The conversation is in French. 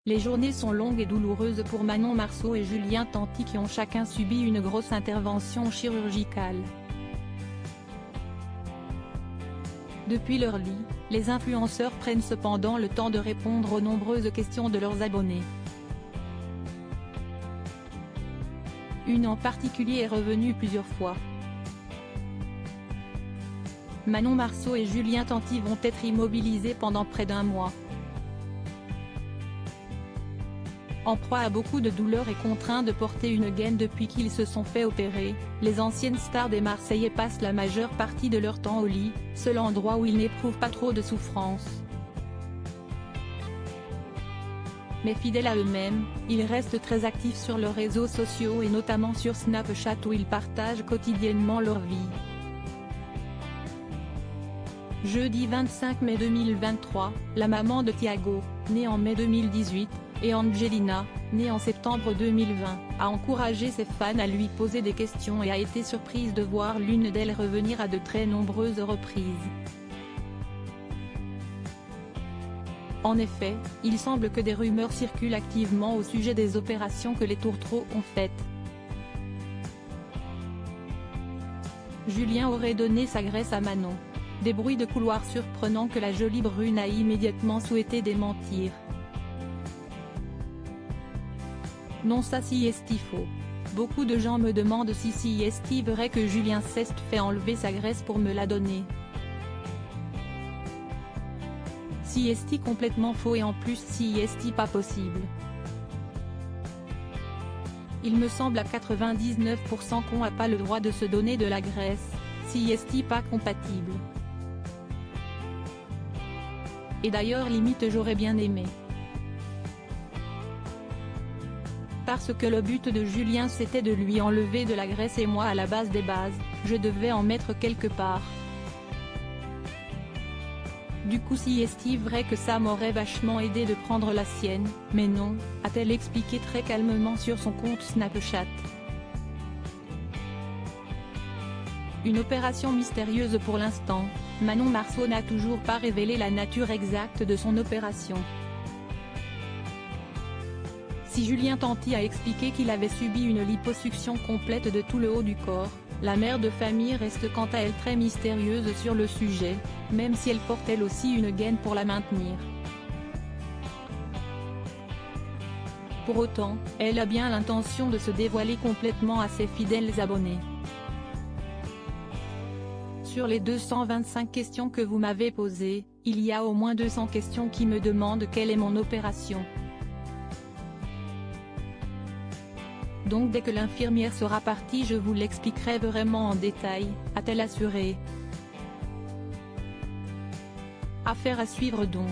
Les journées sont longues et douloureuses pour Manon Marceau et Julien Tanti qui ont chacun subi une grosse intervention chirurgicale. Depuis leur lit, les influenceurs prennent cependant le temps de répondre aux nombreuses questions de leurs abonnés. Une en particulier est revenue plusieurs fois. Manon Marceau et Julien Tanti vont être immobilisés pendant près d'un mois. En proie à beaucoup de douleurs et contraints de porter une gaine depuis qu'ils se sont fait opérer, les anciennes stars des Marseillais passent la majeure partie de leur temps au lit, seul endroit où ils n'éprouvent pas trop de souffrance. Mais fidèles à eux-mêmes, ils restent très actifs sur leurs réseaux sociaux et notamment sur Snapchat où ils partagent quotidiennement leur vie. Jeudi 25 mai 2023, la maman de Thiago, née en mai 2018, et Angelina, née en septembre 2020, a encouragé ses fans à lui poser des questions et a été surprise de voir l'une d'elles revenir à de très nombreuses reprises. En effet, il semble que des rumeurs circulent activement au sujet des opérations que les tourtereaux ont faites. Julien aurait donné sa graisse à Manon. Des bruits de couloir surprenants que la jolie brune a immédiatement souhaité démentir. Non, ça si est faux. Beaucoup de gens me demandent si est vrai que Julien s'est fait enlever sa graisse pour me la donner. Si est complètement faux et en plus si est pas possible. Il me semble à 99% qu'on n'a pas le droit de se donner de la graisse, si est pas compatible. Et d'ailleurs limite j'aurais bien aimé. Parce que le but de Julien c'était de lui enlever de la graisse et moi à la base des bases, je devais en mettre quelque part. Du coup si est vrai que ça m'aurait vachement aidé de prendre la sienne, mais non, a-t-elle expliqué très calmement sur son compte Snapchat. Une opération mystérieuse pour l'instant, Manon Marceau n'a toujours pas révélé la nature exacte de son opération. Si Julien Tanti a expliqué qu'il avait subi une liposuction complète de tout le haut du corps, la mère de famille reste quant à elle très mystérieuse sur le sujet, même si elle porte elle aussi une gaine pour la maintenir. Pour autant, elle a bien l'intention de se dévoiler complètement à ses fidèles abonnés. Sur les 225 questions que vous m'avez posées, il y a au moins 200 questions qui me demandent quelle est mon opération. Donc dès que l'infirmière sera partie je vous l'expliquerai vraiment en détail, a-t-elle assuré. Affaire à suivre donc.